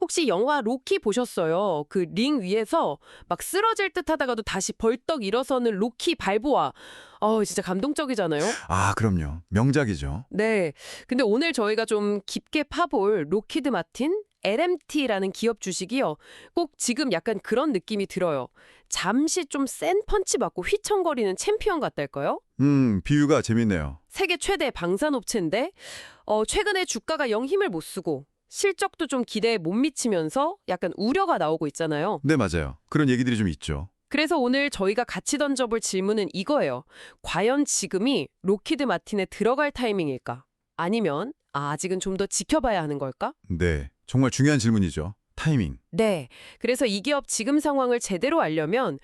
혹시 영화 로키 보셨어요? 그 링 위에서 막 쓰러질 듯 하다가도 다시 벌떡 일어서는 로키 발보아. 진짜 감동적이잖아요? 아, 그럼요. 명작이죠. 네. 근데 오늘 저희가 좀 깊게 파볼 로키드 마틴 LMT라는 기업 주식이요. 꼭 지금 약간 그런 느낌이 들어요. 잠시 좀 센 펀치 맞고 휘청거리는 챔피언 같달까요? 비유가 재밌네요. 세계 최대 방산업체인데 최근에 주가가 영 힘을 못 쓰고 실적도 좀 기대에 못 미치면서 약간 우려가 나오고 있잖아요. 네, 맞아요. 그런 얘기들이 좀 있죠. 그래서 오늘 저희가 같이 던져볼 질문은 이거예요. 과연 지금이 로키드 마틴에 들어갈 타이밍일까? 아니면 아직은 좀 더 지켜봐야 하는 걸까? 네, 정말 중요한 질문이죠. 타이밍. 네. 그래서 이 기업 지금 상황을 제대로 알려면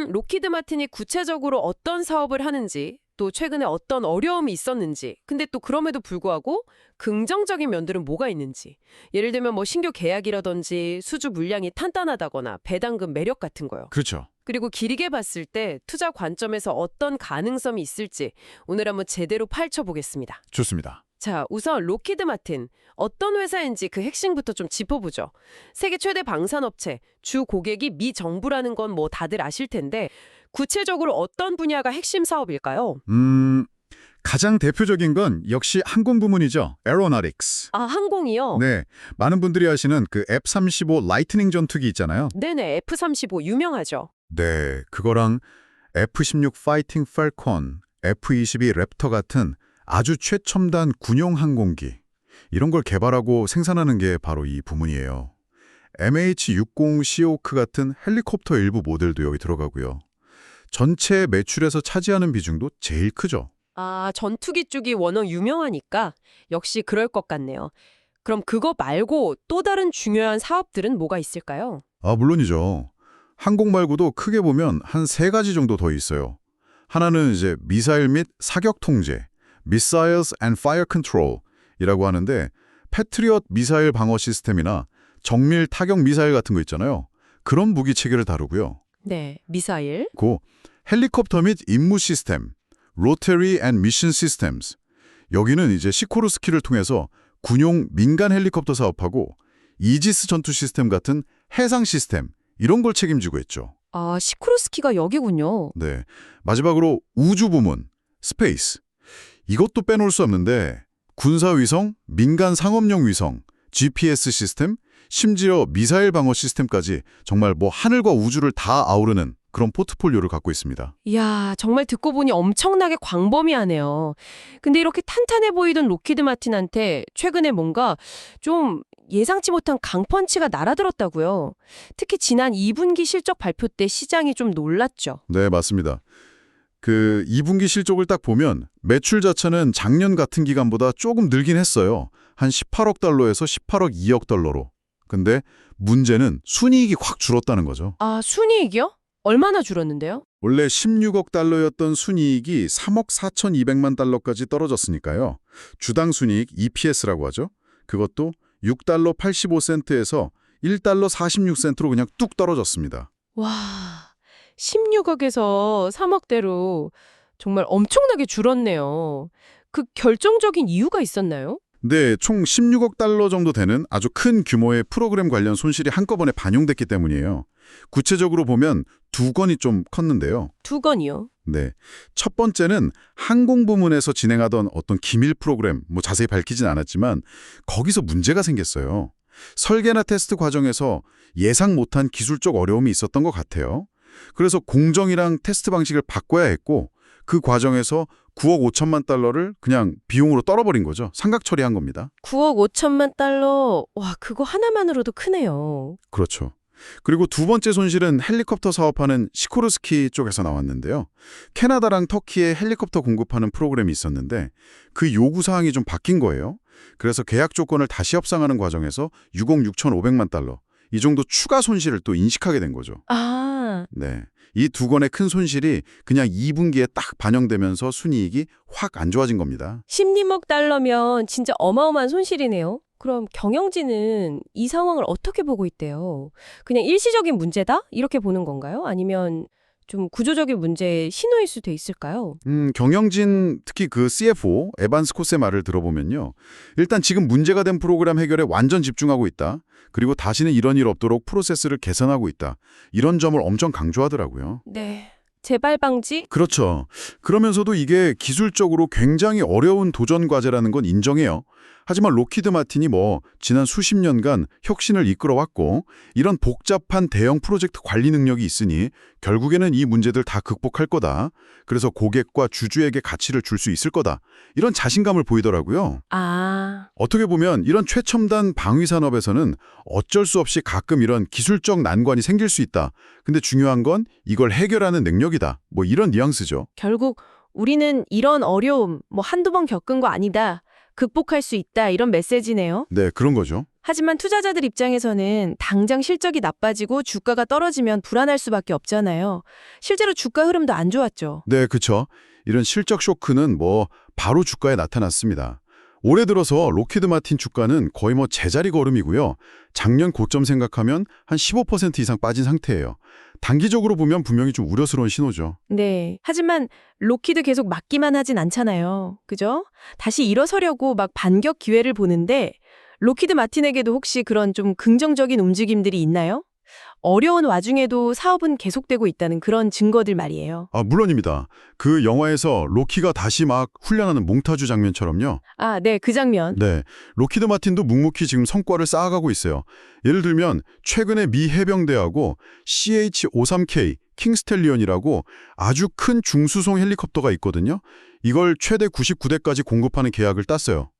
로키드 마틴이 구체적으로 어떤 사업을 하는지 또 최근에 어떤 어려움이 있었는지 근데 또 그럼에도 불구하고 긍정적인 면들은 뭐가 있는지 예를 들면 뭐 신규 계약이라든지 수주 물량이 탄탄하다거나 배당금 매력 같은 거요. 그렇죠. 그리고 길게 봤을 때 투자 관점에서 어떤 가능성이 있을지 오늘 한번 제대로 파헤쳐보겠습니다. 좋습니다. 자, 우선 로키드 마틴. 어떤 회사인지 그 핵심부터 좀 짚어보죠. 세계 최대 방산업체, 주 고객이 미 정부라는 건 뭐 다들 아실 텐데 구체적으로 어떤 분야가 핵심 사업일까요? 가장 대표적인 건 역시 항공 부문이죠. 에어로나틱스. 아, 항공이요? 네, 많은 분들이 아시는 그 F-35 라이트닝 전투기 있잖아요. 네네, F-35 유명하죠. 네, 그거랑 F-16 파이팅 팰콘, F-22 랩터 같은 아주 최첨단 군용 항공기. 이런 걸 개발하고 생산하는 게 바로 이 부문이에요. MH-60 시호크 같은 헬리콥터 일부 모델도 여기 들어가고요. 전체 매출에서 차지하는 비중도 제일 크죠. 아, 전투기 쪽이 워낙 유명하니까 역시 그럴 것 같네요. 그럼 그거 말고 또 다른 중요한 사업들은 뭐가 있을까요? 아, 물론이죠. 항공 말고도 크게 보면 한 세 가지 정도 더 있어요. 하나는 이제 미사일 및 사격 통제, Missiles and Fire Control이라고 하는데 패트리엇 미사일 방어 시스템이나 정밀 타격 미사일 같은 거 있잖아요. 그런 무기 체계를 다루고요. 네, 미사일. 그 헬리콥터 및 임무 시스템, Rotary and Mission Systems. 여기는 이제 시코르스키를 통해서 군용 민간 헬리콥터 사업하고 이지스 전투 시스템 같은 해상 시스템 이런 걸 책임지고 있죠. 아, 시크루스키가 여기군요. 네. 마지막으로 우주 부문, 스페이스. 이것도 빼놓을 수 없는데 군사위성, 민간 상업용 위성, GPS 시스템, 심지어 미사일 방어 시스템까지 정말 뭐 하늘과 우주를 다 아우르는 그런 포트폴리오를 갖고 있습니다. 이야, 정말 듣고 보니 엄청나게 광범위하네요. 근데 이렇게 탄탄해 보이던 로키드 마틴한테 최근에 뭔가 좀 예상치 못한 강펀치가 날아들었다고요. 특히 지난 2분기 실적 발표 때 시장이 좀 놀랐죠. 네, 맞습니다. 그 2분기 실적을 딱 보면 매출 자체는 작년 같은 기간보다 조금 늘긴 했어요. 한 18억 달러에서 18억 2억 달러로. 근데 문제는 순이익이 확 줄었다는 거죠. 아, 순이익이요? 얼마나 줄었는데요? 원래 16억 달러였던 순이익이 3억 4,200만 달러까지 떨어졌으니까요. 주당 순이익 EPS라고 하죠. 그것도 6달러 85센트에서 1달러 46센트로 그냥 뚝 떨어졌습니다. 와, 16억에서 3억대로 정말 엄청나게 줄었네요. 그 결정적인 이유가 있었나요? 네, 총 16억 달러 정도 되는 아주 큰 규모의 프로그램 관련 손실이 한꺼번에 반영됐기 때문이에요. 구체적으로 보면 두 건이 좀 컸는데요. 두 건이요. 네, 첫 번째는 항공 부문에서 진행하던 어떤 기밀 프로그램, 뭐 자세히 밝히진 않았지만 거기서 문제가 생겼어요. 설계나 테스트 과정에서 예상 못한 기술적 어려움이 있었던 것 같아요. 그래서 공정이랑 테스트 방식을 바꿔야 했고 그 과정에서 9억 5천만 달러를 그냥 비용으로 떨어버린 거죠. 상각 처리한 겁니다. 9억 5천만 달러. 와, 그거 하나만으로도 크네요. 그렇죠. 그리고 두 번째 손실은 헬리콥터 사업하는 시코르스키 쪽에서 나왔는데요. 캐나다랑 터키에 헬리콥터 공급하는 프로그램이 있었는데 그 요구사항이 좀 바뀐 거예요. 그래서 계약 조건을 다시 협상하는 과정에서 6억 6,500만 달러, 이 정도 추가 손실을 또 인식하게 된 거죠. 아, 네, 이 두 건의 큰 손실이 그냥 2분기에 딱 반영되면서 순이익이 확 안 좋아진 겁니다. 10억 달러면 진짜 어마어마한 손실이네요. 그럼 경영진은 이 상황을 어떻게 보고 있대요? 그냥 일시적인 문제다? 이렇게 보는 건가요? 아니면 좀 구조적인 문제의 신호일 수도 있을까요? 경영진 특히 그 CFO 에반스 코스의 말을 들어보면요. 일단 지금 문제가 된 프로그램 해결에 완전 집중하고 있다. 그리고 다시는 이런 일 없도록 프로세스를 개선하고 있다. 이런 점을 엄청 강조하더라고요. 네. 재발 방지? 그렇죠. 그러면서도 이게 기술적으로 굉장히 어려운 도전 과제라는 건 인정해요. 하지만 로키드 마틴이 지난 수십 년간 혁신을 이끌어왔고 이런 복잡한 대형 프로젝트 관리 능력이 있으니 결국에는 이 문제들 다 극복할 거다. 그래서 고객과 주주에게 가치를 줄 수 있을 거다. 이런 자신감을 보이더라고요. 아, 어떻게 보면 이런 최첨단 방위 산업에서는 어쩔 수 없이 가끔 이런 기술적 난관이 생길 수 있다. 근데 중요한 건 이걸 해결하는 능력이다. 이런 뉘앙스죠. 결국 우리는 이런 어려움 한두 번 겪은 거 아니다. 극복할 수 있다. 이런 메시지네요. 네, 그런 거죠. 하지만 투자자들 입장에서는 당장 실적이 나빠지고 주가가 떨어지면 불안할 수밖에 없잖아요. 실제로 주가 흐름도 안 좋았죠. 네, 그렇죠. 이런 실적 쇼크는 바로 주가에 나타났습니다. 올해 들어서 로키드 마틴 주가는 거의 제자리 걸음이고요. 작년 고점 생각하면 한 15% 이상 빠진 상태예요. 단기적으로 보면 분명히 좀 우려스러운 신호죠. 네. 하지만 로키드 계속 막기만 하진 않잖아요. 그죠? 다시 일어서려고 막 반격 기회를 보는데 로키드 마틴에게도 혹시 그런 좀 긍정적인 움직임들이 있나요? 어려운 와중에도 사업은 계속되고 있다는 그런 증거들 말이에요. 물론입니다. 그 영화에서 로키가 다시 막 훈련하는 몽타주 장면처럼요. 아, 네, 그 장면. 네, 로키드 마틴도 묵묵히 지금 성과를 쌓아가고 있어요. 예를 들면 최근에 미 해병대하고 CH-53K 킹스텔리언이라고 아주 큰 중수송 헬리콥터가 있거든요. 이걸 최대 99대까지 공급하는 계약을 땄어요.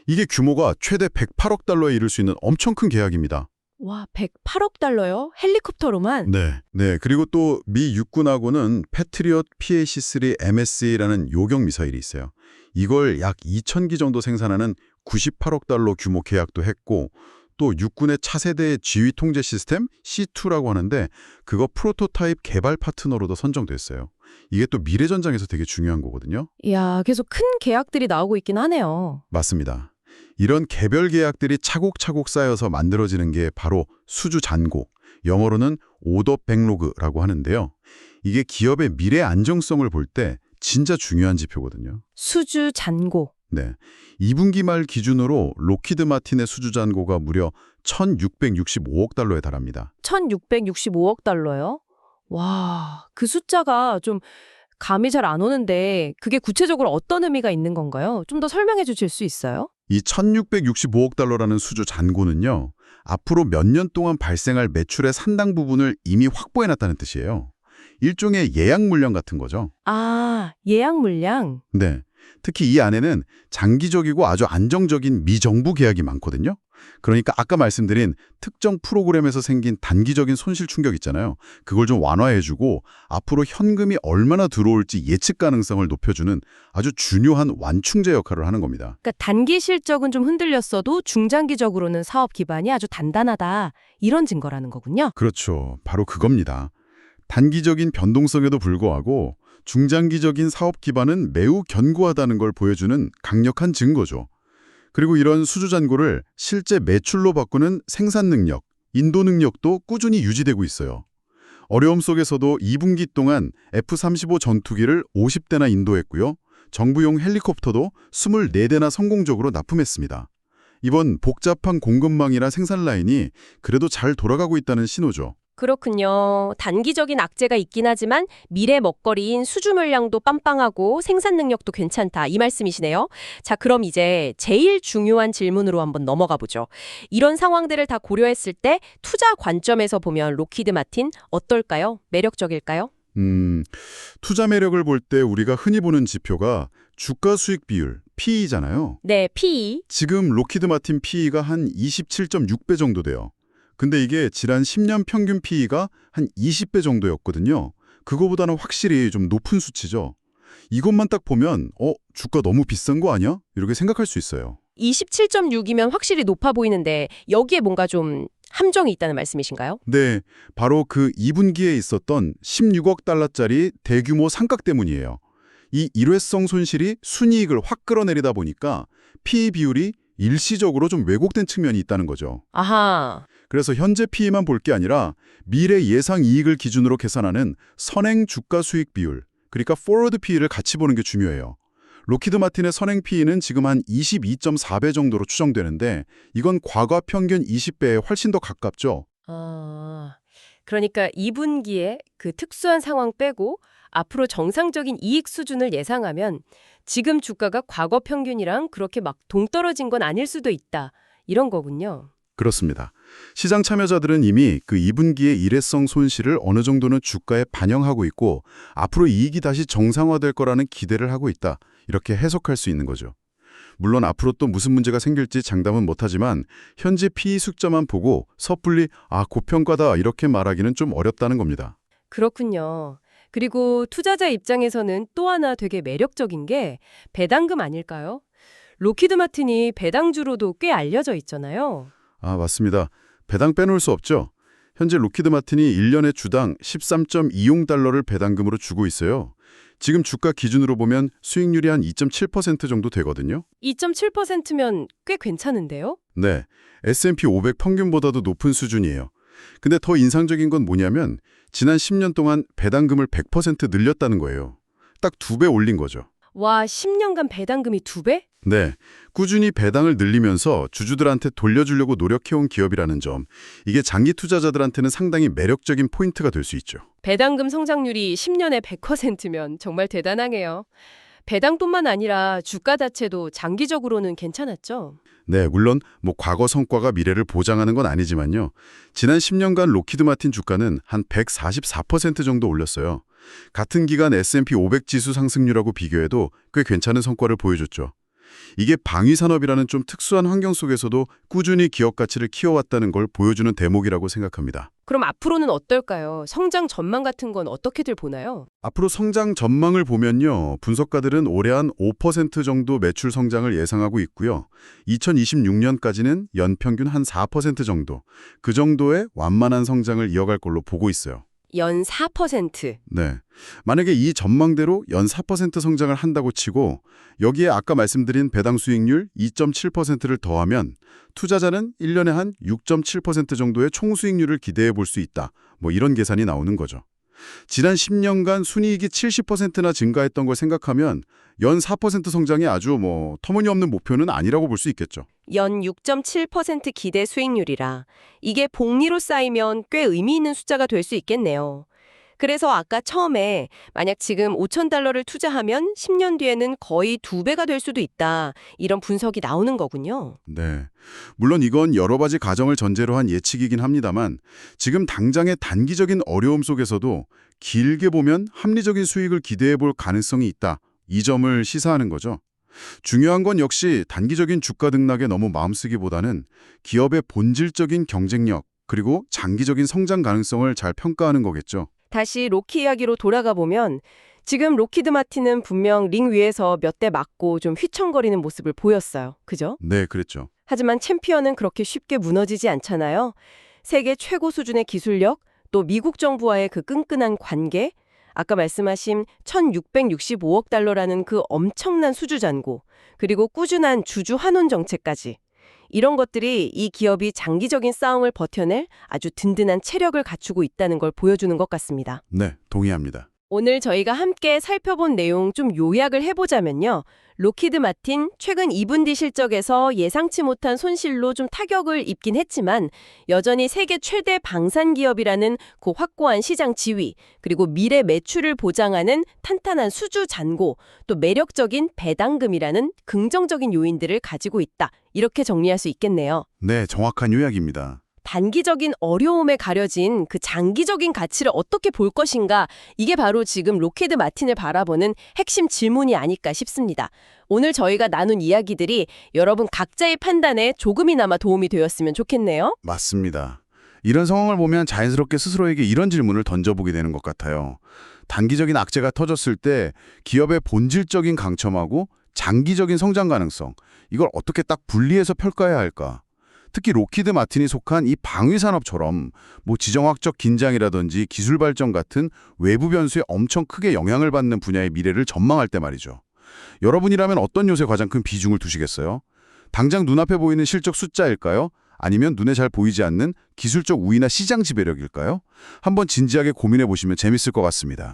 이게 규모가 최대 108억 달러에 이를 수 있는 엄청 큰 계약입니다. 와, 108억 달러요? 헬리콥터로만? 네. 그리고 또 미 육군하고는 패트리엇 PAC-3 MSE라는 요격 미사일이 있어요. 이걸 약 2,000기 정도 생산하는 98억 달러 규모 계약도 했고 또 육군의 차세대 지휘 통제 시스템 C2라고 하는데 그거 프로토타입 개발 파트너로도 선정됐어요. 이게 또 미래 전장에서 되게 중요한 거거든요. 이야, 계속 큰 계약들이 나오고 있긴 하네요. 맞습니다. 이런 개별 계약들이 차곡차곡 쌓여서 만들어지는 게 바로 수주 잔고, 영어로는 오더 백로그라고 하는데요. 이게 기업의 미래 안정성을 볼 때 진짜 중요한 지표거든요. 수주 잔고. 네, 2분기 말 기준으로 로키드 마틴의 수주 잔고가 무려 1,665억 달러에 달합니다. 1,665억 달러요? 와, 그 숫자가 좀 감이 잘 안 오는데 그게 구체적으로 어떤 의미가 있는 건가요? 좀 더 설명해 주실 수 있어요? 이 1,665억 달러라는 수주 잔고는요. 앞으로 몇 년 동안 발생할 매출의 상당 부분을 이미 확보해놨다는 뜻이에요. 일종의 예약 물량 같은 거죠. 아, 예약 물량? 네. 특히 이 안에는 장기적이고 아주 안정적인 미정부 계약이 많거든요. 그러니까 아까 말씀드린 특정 프로그램에서 생긴 단기적인 손실 충격 있잖아요. 그걸 좀 완화해주고 앞으로 현금이 얼마나 들어올지 예측 가능성을 높여주는 아주 중요한 완충제 역할을 하는 겁니다. 그러니까 단기 실적은 좀 흔들렸어도 중장기적으로는 사업 기반이 아주 단단하다. 이런 증거라는 거군요. 그렇죠. 바로 그겁니다. 단기적인 변동성에도 불구하고 중장기적인 사업 기반은 매우 견고하다는 걸 보여주는 강력한 증거죠. 그리고 이런 수주 잔고를 실제 매출로 바꾸는 생산 능력, 인도 능력도 꾸준히 유지되고 있어요. 어려움 속에서도 2분기 동안 F-35 전투기를 50대나 인도했고요. 정부용 헬리콥터도 24대나 성공적으로 납품했습니다. 이번 복잡한 공급망이나 생산 라인이 그래도 잘 돌아가고 있다는 신호죠. 그렇군요. 단기적인 악재가 있긴 하지만 미래 먹거리인 수주 물량도 빵빵하고 생산 능력도 괜찮다. 이 말씀이시네요. 자, 그럼 이제 제일 중요한 질문으로 한번 넘어가 보죠. 이런 상황들을 다 고려했을 때 투자 관점에서 보면 로키드 마틴 어떨까요? 매력적일까요? 투자 매력을 볼 때 우리가 흔히 보는 지표가 주가 수익 비율, PE잖아요. 네, PE. 지금 로키드 마틴 PE가 한 27.6배 정도 돼요. 근데 이게 지난 10년 평균 PE가 한 20배 정도였거든요. 그거보다는 확실히 좀 높은 수치죠. 이것만 딱 보면 주가 너무 비싼 거 아니야? 이렇게 생각할 수 있어요. 27.6이면 확실히 높아 보이는데 여기에 뭔가 좀 함정이 있다는 말씀이신가요? 네, 바로 그 2분기에 있었던 16억 달러짜리 대규모 상각 때문이에요. 이 일회성 손실이 순이익을 확 끌어내리다 보니까 PE 비율이 일시적으로 좀 왜곡된 측면이 있다는 거죠. 아하. 그래서 현재 PE만 볼 게 아니라 미래 예상 이익을 기준으로 계산하는 선행 주가 수익 비율, 그러니까 forward PE를 같이 보는 게 중요해요. 록히드 마틴의 선행 PE는 지금 한 22.4배 정도로 추정되는데 이건 과거 평균 20배에 훨씬 더 가깝죠. 그러니까 2분기에 그 특수한 상황 빼고 앞으로 정상적인 이익 수준을 예상하면 지금 주가가 과거 평균이랑 그렇게 막 동떨어진 건 아닐 수도 있다. 이런 거군요. 그렇습니다. 시장 참여자들은 이미 그 2분기의 일회성 손실을 어느 정도는 주가에 반영하고 있고 앞으로 이익이 다시 정상화될 거라는 기대를 하고 있다. 이렇게 해석할 수 있는 거죠. 물론 앞으로 또 무슨 문제가 생길지 장담은 못하지만 현재 PE 숫자만 보고 섣불리 고평가다 이렇게 말하기는 좀 어렵다는 겁니다. 그렇군요. 그리고 투자자 입장에서는 또 하나 되게 매력적인 게 배당금 아닐까요? 록히드 마틴이 배당주로도 꽤 알려져 있잖아요. 맞습니다. 배당 빼놓을 수 없죠. 현재 록히드 마틴이 1년에 주당 13.20달러를 배당금으로 주고 있어요. 지금 주가 기준으로 보면 수익률이 한 2.7% 정도 되거든요. 2.7%면 꽤 괜찮은데요? 네, S&P 500 평균보다도 높은 수준이에요. 근데 더 인상적인 건 뭐냐면 지난 10년 동안 배당금을 100% 늘렸다는 거예요. 딱 2배 올린 거죠. 와, 10년간 배당금이 2배? 네, 꾸준히 배당을 늘리면서 주주들한테 돌려주려고 노력해온 기업이라는 점, 이게 장기 투자자들한테는 상당히 매력적인 포인트가 될 수 있죠. 배당금 성장률이 10년에 100%면 정말 대단하네요. 배당뿐만 아니라 주가 자체도 장기적으로는 괜찮았죠? 네, 물론 과거 성과가 미래를 보장하는 건 아니지만요. 지난 10년간 록히드 마틴 주가는 한 144% 정도 올렸어요. 같은 기간 S&P 500 지수 상승률하고 비교해도 꽤 괜찮은 성과를 보여줬죠. 이게 방위산업이라는 좀 특수한 환경 속에서도 꾸준히 기업 가치를 키워왔다는 걸 보여주는 대목이라고 생각합니다. 그럼 앞으로는 어떨까요? 성장 전망 같은 건 어떻게들 보나요? 앞으로 성장 전망을 보면요. 분석가들은 올해 한 5% 정도 매출 성장을 예상하고 있고요. 2026년까지는 연평균 한 4% 정도, 그 정도의 완만한 성장을 이어갈 걸로 보고 있어요. 연 4%. 네. 만약에 이 전망대로 연 4% 성장을 한다고 치고 여기에 아까 말씀드린 배당 수익률 2.7%를 더하면 투자자는 1년에 한 6.7% 정도의 총수익률을 기대해 볼 수 있다. 이런 계산이 나오는 거죠. 지난 10년간 순이익이 70%나 증가했던 걸 생각하면 연 4% 성장이 아주 터무니없는 목표는 아니라고 볼 수 있겠죠. 연 6.7% 기대 수익률이라 이게 복리로 쌓이면 꽤 의미 있는 숫자가 될 수 있겠네요. 그래서 아까 처음에 만약 지금 5,000달러를 투자하면 10년 뒤에는 거의 2배가 될 수도 있다. 이런 분석이 나오는 거군요. 네. 물론 이건 여러 가지 가정을 전제로 한 예측이긴 합니다만 지금 당장의 단기적인 어려움 속에서도 길게 보면 합리적인 수익을 기대해 볼 가능성이 있다. 이 점을 시사하는 거죠. 중요한 건 역시 단기적인 주가 등락에 너무 마음쓰기보다는 기업의 본질적인 경쟁력 그리고 장기적인 성장 가능성을 잘 평가하는 거겠죠. 다시 로키 이야기로 돌아가 보면 지금 록히드 마틴은 분명 링 위에서 몇 대 맞고 좀 휘청거리는 모습을 보였어요. 그죠? 네, 그랬죠. 하지만 챔피언은 그렇게 쉽게 무너지지 않잖아요. 세계 최고 수준의 기술력, 또 미국 정부와의 그 끈끈한 관계, 아까 말씀하신 1,665억 달러라는 그 엄청난 수주 잔고, 그리고 꾸준한 주주 환원 정책까지. 이런 것들이 이 기업이 장기적인 싸움을 버텨낼 아주 든든한 체력을 갖추고 있다는 걸 보여주는 것 같습니다. 네, 동의합니다. 오늘 저희가 함께 살펴본 내용 좀 요약을 해보자면요. 록히드 마틴 최근 2분기 실적에서 예상치 못한 손실로 좀 타격을 입긴 했지만 여전히 세계 최대 방산 기업이라는 그 확고한 시장 지위, 그리고 미래 매출을 보장하는 탄탄한 수주 잔고, 또 매력적인 배당금이라는 긍정적인 요인들을 가지고 있다. 이렇게 정리할 수 있겠네요. 네, 정확한 요약입니다. 단기적인 어려움에 가려진 그 장기적인 가치를 어떻게 볼 것인가, 이게 바로 지금 록히드 마틴을 바라보는 핵심 질문이 아닐까 싶습니다. 오늘 저희가 나눈 이야기들이 여러분 각자의 판단에 조금이나마 도움이 되었으면 좋겠네요. 맞습니다. 이런 상황을 보면 자연스럽게 스스로에게 이런 질문을 던져보게 되는 것 같아요. 단기적인 악재가 터졌을 때 기업의 본질적인 강점하고 장기적인 성장 가능성, 이걸 어떻게 딱 분리해서 평가해야 할까? 특히 록히드 마틴이 속한 이 방위산업처럼 지정학적 긴장이라든지 기술 발전 같은 외부 변수에 엄청 크게 영향을 받는 분야의 미래를 전망할 때 말이죠. 여러분이라면 어떤 요소에 가장 큰 비중을 두시겠어요? 당장 눈앞에 보이는 실적 숫자일까요? 아니면 눈에 잘 보이지 않는 기술적 우위나 시장 지배력일까요? 한번 진지하게 고민해 보시면 재밌을 것 같습니다.